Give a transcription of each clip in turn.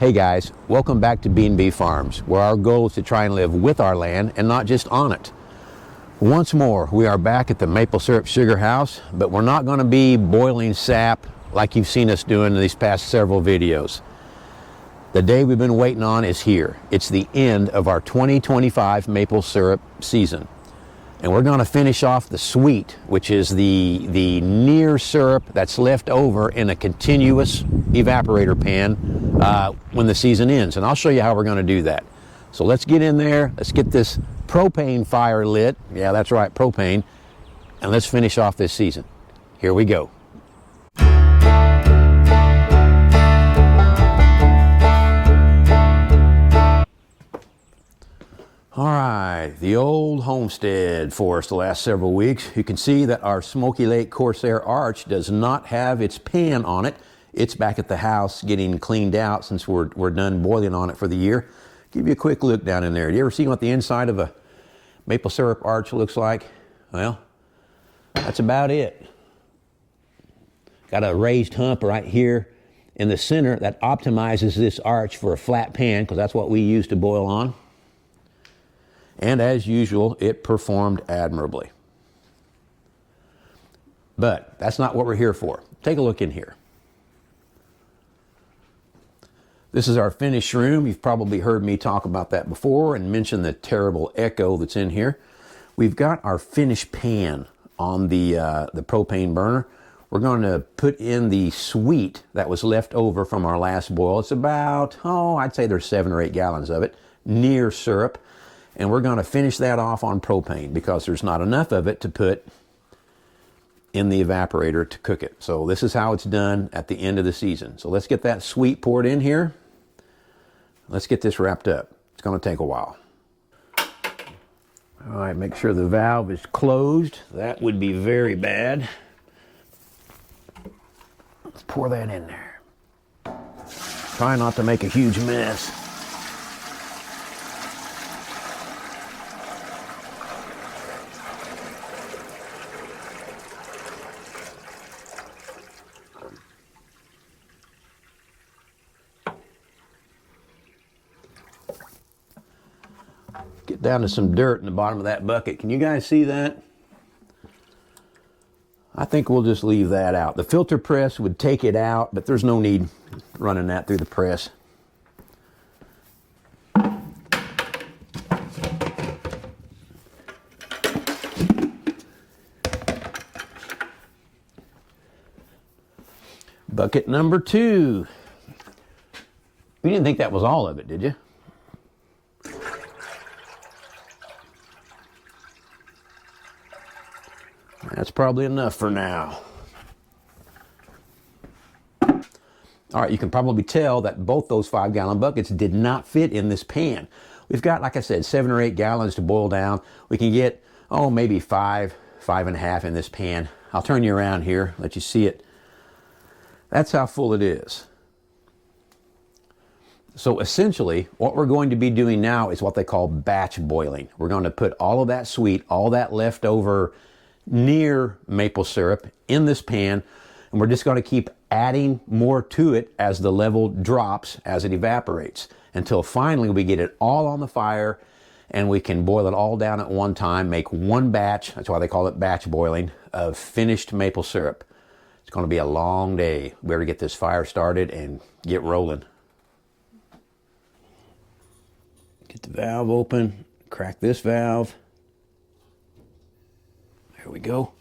Hey guys, welcome back to B&B Farms, where our goal is to try and live with our land and not just on it. Once more, we are back at the Maple Syrup Sugar House, but we're not going to be boiling sap like you've seen us doing in these past several videos. The day we've been waiting on is here. It's the end of our 2025 maple syrup season. And we're going to finish off the sweet, which is the near syrup that's left over in a continuous evaporator pan when the season ends. And I'll show you how we're going to do that. So let's get in there. Let's get this propane fire lit. Yeah, that's right, propane. And let's finish off this season. Here we go. All right, the old homestead for us the last several weeks. You can see that our Smoky Lake Corsair arch does not have its pan on it. It's back at the house getting cleaned out since we're done boiling on it for the year. Give you a quick look down in there. You ever seen what the inside of a maple syrup arch looks like? Well, that's about it. Got a raised hump right here in the center that optimizes this arch for a flat pan, because that's what we use to boil on. And as usual, it performed admirably. But that's not what we're here for. Take a look in here. This is our finished room. You've probably heard me talk about that before and mention the terrible echo that's in here. We've got our finished pan on the propane burner. We're going to put in the sweet that was left over from our last boil. It's about, I'd say there's 7 or 8 gallons of it, near syrup. And we're going to finish that off on propane because there's not enough of it to put in the evaporator to cook it. So this is how it's done at the end of the season. So let's get that sweet poured in here. Let's get this wrapped up. It's going to take a while. All right, make sure the valve is closed. That would be very bad. Let's pour that in there. Try not to make a huge mess. Get down to some dirt in the bottom of that bucket. Can you guys see that? I think we'll just leave that out. The filter press would take it out, but there's no need running that through the press. Bucket number 2. You didn't think that was all of it, did you? That's probably enough for now. All right, you can probably tell that both those 5-gallon buckets did not fit in this pan. We've got, like I said, 7 or 8 gallons to boil down. We can get, maybe 5.5 in this pan. I'll turn you around here, let you see it. That's how full it is. So essentially, what we're going to be doing now is what they call batch boiling. We're going to put all of that sweet, all that leftover near maple syrup in this pan, and we're just going to keep adding more to it as the level drops, as it evaporates, until finally we get it all on the fire and we can boil it all down at one time, make one batch, that's why they call it batch boiling, of finished maple syrup. It's going to be a long day. We better get this fire started and get rolling. Get the valve open, crack this valve. There we go.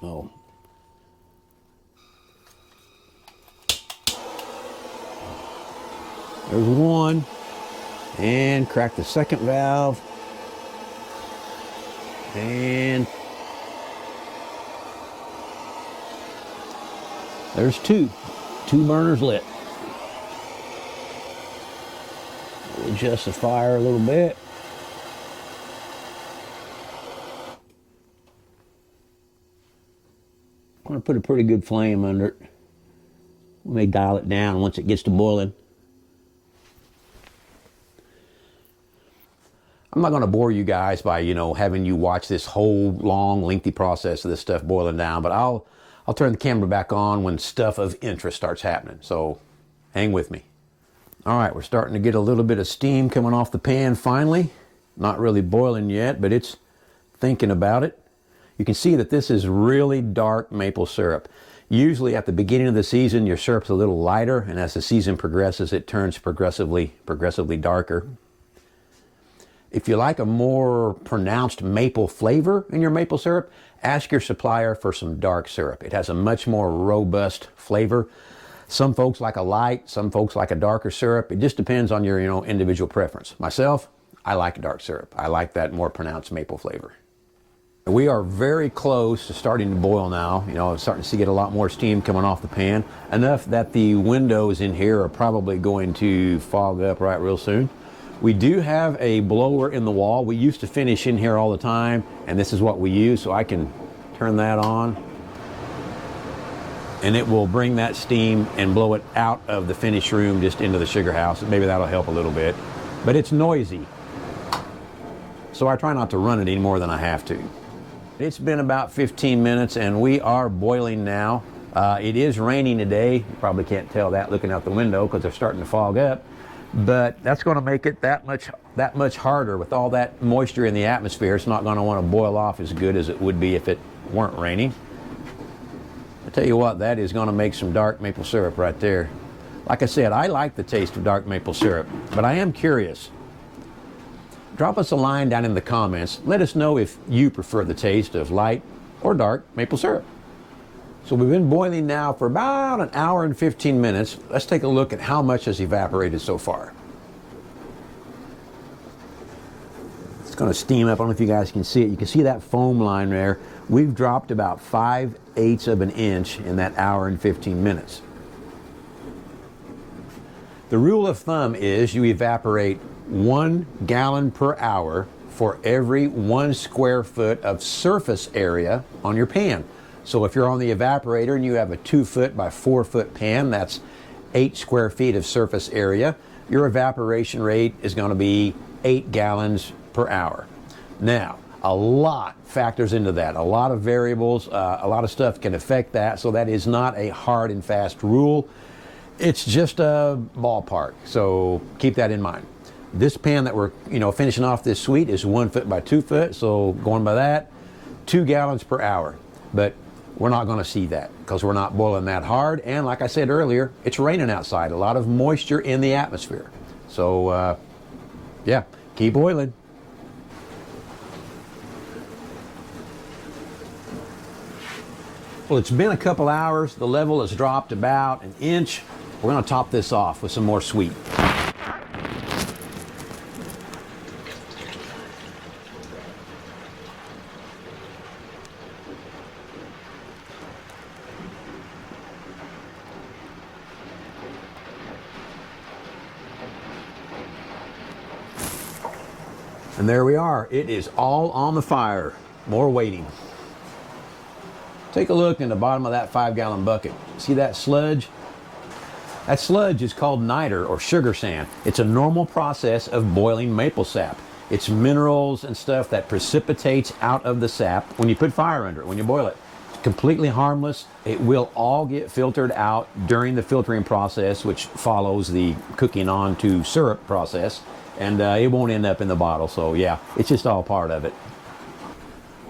Oh. There's one. And crack the second valve. And there's 2. 2 burners lit. We'll adjust the fire a little bit. I'm going to put a pretty good flame under it. We may dial it down once it gets to boiling. I'm not going to bore you guys by, having you watch this whole long, lengthy process of this stuff boiling down, but I'll turn the camera back on when stuff of interest starts happening. So Hang with me. All right, we're starting to get a little bit of steam coming off the pan finally. Not really boiling yet, but it's thinking about it. You can see that this is really dark maple syrup. Usually at the beginning of the season, your syrup's a little lighter, and as the season progresses, it turns progressively darker. If you like a more pronounced maple flavor in your maple syrup, ask your supplier for some dark syrup. It has a much more robust flavor. Some folks like a light, some folks like a darker syrup. It just depends on your, individual preference. Myself, I like dark syrup. I like that more pronounced maple flavor. We are very close to starting to boil now. It's starting to get a lot more steam coming off the pan. Enough that the windows in here are probably going to fog up right real soon. We do have a blower in the wall. We used to finish in here all the time, and this is what we use, so I can turn that on. And it will bring that steam and blow it out of the finish room just into the sugar house. Maybe that'll help a little bit. But it's noisy, so I try not to run it any more than I have to. It's been about 15 minutes, and we are boiling now. It is raining today. You probably can't tell that looking out the window because they're starting to fog up. But that's going to make it that much harder with all that moisture in the atmosphere. It's not going to want to boil off as good as it would be if it weren't raining. I tell you what, that is going to make some dark maple syrup right there. Like I said, I like the taste of dark maple syrup, but I am curious. Drop us a line down in the comments. Let us know if you prefer the taste of light or dark maple syrup. So we've been boiling now for about an hour and 15 minutes. Let's take a look at how much has evaporated so far. It's going to steam up. I don't know if you guys can see it. You can see that foam line there. We've dropped about 5/8 of an inch in that hour and 15 minutes. The rule of thumb is you evaporate 1 gallon per hour for every 1 square foot of surface area on your pan. So if you're on the evaporator and you have a 2 foot by 4 foot pan, that's 8 square feet of surface area. Your evaporation rate is going to be 8 gallons per hour. Now, a lot factors into that. A lot of variables, a lot of stuff can affect that. So that is not a hard and fast rule. It's just a ballpark. So keep that in mind. This pan that we're finishing off this suite is 1 foot by 2 foot. So going by that, 2 gallons per hour. But we're not going to see that because we're not boiling that hard. And like I said earlier, it's raining outside. A lot of moisture in the atmosphere. So, yeah, keep boiling. Well, it's been a couple hours. The level has dropped about an inch. We're going to top this off with some more sweet. And there we are. It is all on the fire. More waiting. Take a look in the bottom of that 5-gallon bucket. See that sludge? That sludge is called niter or sugar sand. It's a normal process of boiling maple sap. It's minerals and stuff that precipitates out of the sap when you put fire under it, when you boil it. It's completely harmless. It will all get filtered out during the filtering process, which follows the cooking on to syrup process. And it won't end up in the bottle. So yeah, it's just all part of it.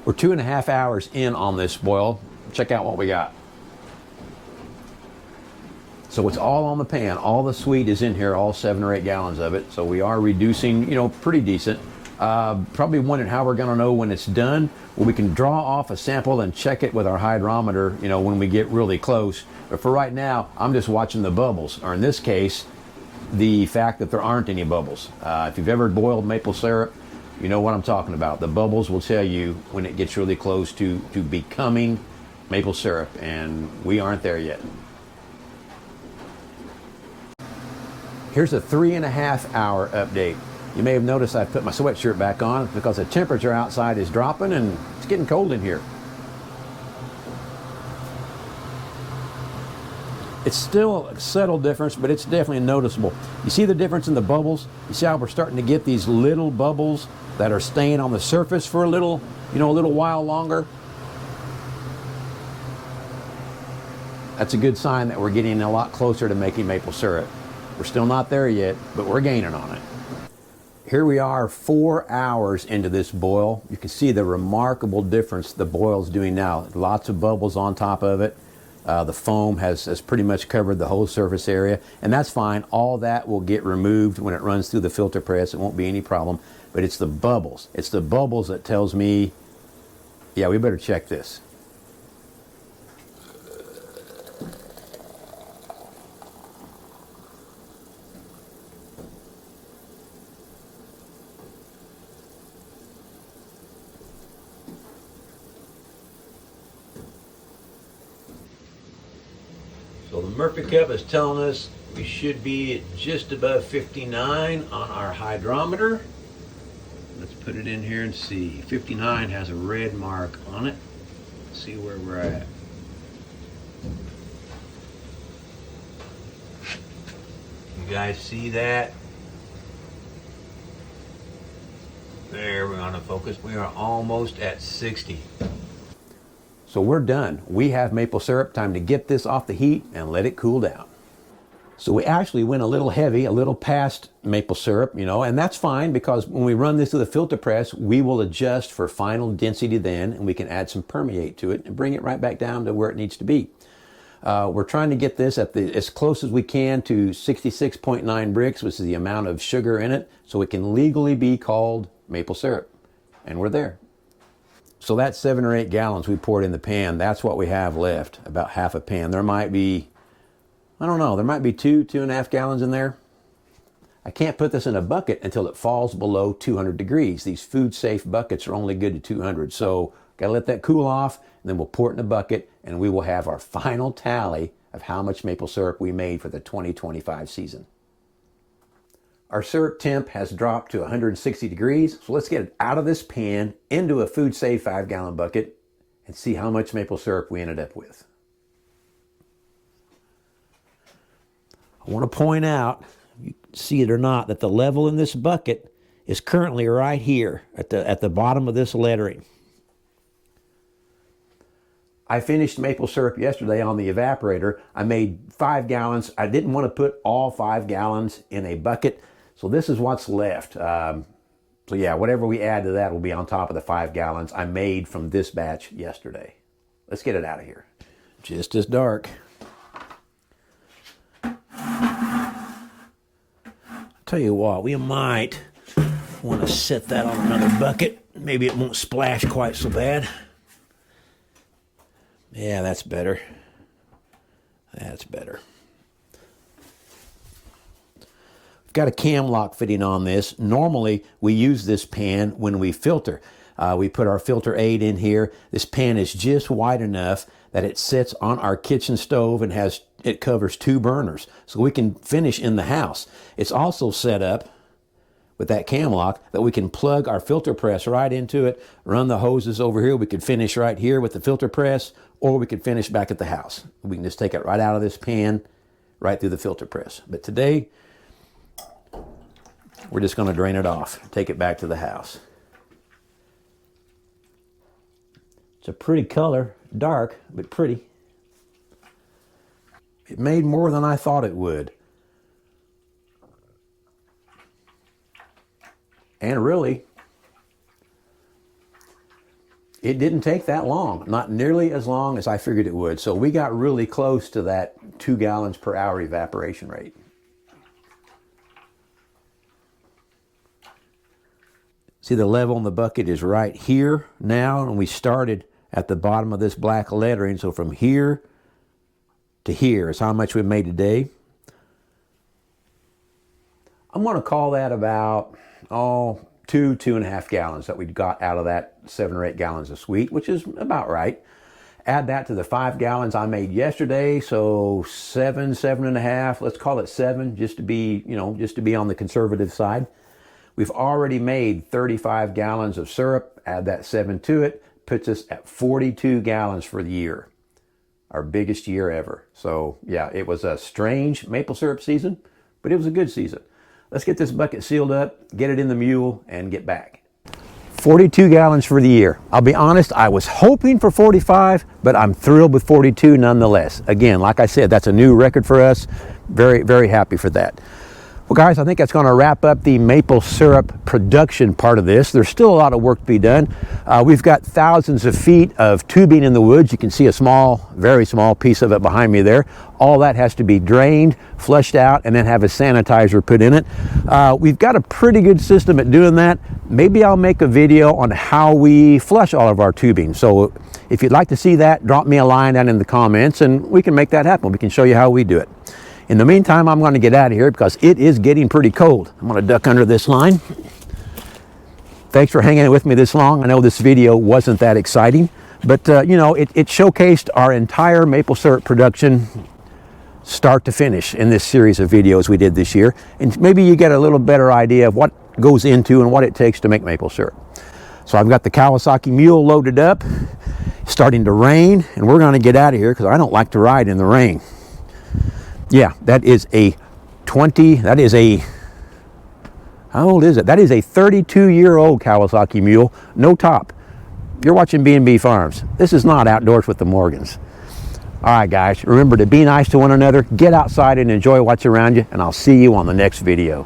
We're 2.5 hours in on this boil. Check out what we got. So it's all on the pan. All the sweet is in here, all 7 or 8 gallons of it. So we are reducing, pretty decent. Probably wondering how we're going to know when it's done. Well, we can draw off a sample and check it with our hydrometer, when we get really close. But for right now, I'm just watching the bubbles, or in this case, the fact that there aren't any bubbles. If you've ever boiled maple syrup, you know what I'm talking about. The bubbles will tell you when it gets really close to becoming maple syrup, and we aren't there yet. Here's a 3.5 hour update. You may have noticed I put my sweatshirt back on because the temperature outside is dropping and it's getting cold in here. It's still a subtle difference, but it's definitely noticeable. You see the difference in the bubbles? You see how we're starting to get these little bubbles that are staying on the surface for a little while longer? That's a good sign that we're getting a lot closer to making maple syrup. We're still not there yet, but we're gaining on it. Here we are 4 hours into this boil. You can see the remarkable difference the boil's doing now. Lots of bubbles on top of it. The foam has pretty much covered the whole surface area, and that's fine. All that will get removed when it runs through the filter press. It won't be any problem, but it's the bubbles. It's the bubbles that tells me, yeah, we better check this. So the Murphy cup is telling us we should be at just above 59 on our hydrometer. Let's put it in here and see. 59 has a red mark on it. Let's see where we're at. You guys see that? There, we're on a focus. We are almost at 60. So we're done. We have maple syrup. Time to get this off the heat and let it cool down. So we actually went a little heavy, a little past maple syrup, you know, and that's fine because when we run this through the filter press, we will adjust for final density then, and we can add some permeate to it and bring it right back down to where it needs to be. We're trying to get this at as close as we can to 66.9 Brix, which is the amount of sugar in it, so it can legally be called maple syrup. And we're there. So that's 7 or 8 gallons we poured in the pan. That's what we have left, about half a pan. There might be, I don't know, there might be 2.5 gallons in there. I can't put this in a bucket until it falls below 200 degrees. These food safe buckets are only good to 200. So gotta let that cool off, and then we'll pour it in a bucket, and we will have our final tally of how much maple syrup we made for the 2025 season. Our syrup temp has dropped to 160 degrees, so let's get it out of this pan into a food safe 5-gallon bucket and see how much maple syrup we ended up with. I want to point out, you see it or not, that the level in this bucket is currently right here at the bottom of this lettering. I finished maple syrup yesterday on the evaporator. I made 5 gallons. I didn't want to put all 5 gallons in a bucket, so this is what's left. So yeah, whatever we add to that will be on top of the 5 gallons I made from this batch yesterday. Let's get it out of here. Just as dark. Tell you what, we might want to set that on another bucket. Maybe it won't splash quite so bad. Yeah, that's better. That's better. I've got a cam lock fitting on this. Normally, we use this pan when we filter. We put our filter aid in here. This pan is just wide enough that it sits on our kitchen stove and it covers 2 burners, so we can finish in the house. It's also set up with that cam lock that we can plug our filter press right into it, run the hoses over here. We could finish right here with the filter press, or we could finish back at the house. We can just take it right out of this pan, right through the filter press. But today, we're just going to drain it off, take it back to the house. It's a pretty color, dark, but pretty. It made more than I thought it would. And really, it didn't take that long, not nearly as long as I figured it would. So we got really close to that 2 gallons per hour evaporation rate. See, the level in the bucket is right here now, and we started at the bottom of this black lettering. So from here to here is how much we made today. I'm going to call that about, 2.5 gallons that we got out of that 7 or 8 gallons of sweet, which is about right. Add that to the 5 gallons I made yesterday, so 7.5, let's call it 7, just to be, just to be on the conservative side. We've already made 35 gallons of syrup. Add that 7 to it, puts us at 42 gallons for the year. Our biggest year ever. So yeah, it was a strange maple syrup season, but it was a good season. Let's get this bucket sealed up, get it in the mule, and get back. 42 gallons for the year. I'll be honest, I was hoping for 45, but I'm thrilled with 42 nonetheless. Again, like I said, that's a new record for us. Very, very happy for that. Well, guys, I think that's going to wrap up the maple syrup production part of this. There's still a lot of work to be done. We've got thousands of feet of tubing in the woods. You can see a small, very small piece of it behind me there. All that has to be drained, flushed out, and then have a sanitizer put in it. We've got a pretty good system at doing that. Maybe I'll make a video on how we flush all of our tubing. So if you'd like to see that, drop me a line down in the comments and we can make that happen. We can show you how we do it. In the meantime, I'm going to get out of here because it is getting pretty cold. I'm going to duck under this line. Thanks for hanging with me this long. I know this video wasn't that exciting, but you know, it showcased our entire maple syrup production start to finish in this series of videos we did this year. And maybe you get a little better idea of what goes into and what it takes to make maple syrup. So I've got the Kawasaki Mule loaded up, starting to rain, and we're going to get out of here because I don't like to ride in the rain. Yeah, that is a how old is it? That is a 32-year-old Kawasaki Mule, no top. You're watching B&B Farms. This is not Outdoors with the Morgans. All right, guys, remember to be nice to one another, get outside and enjoy what's around you, and I'll see you on the next video.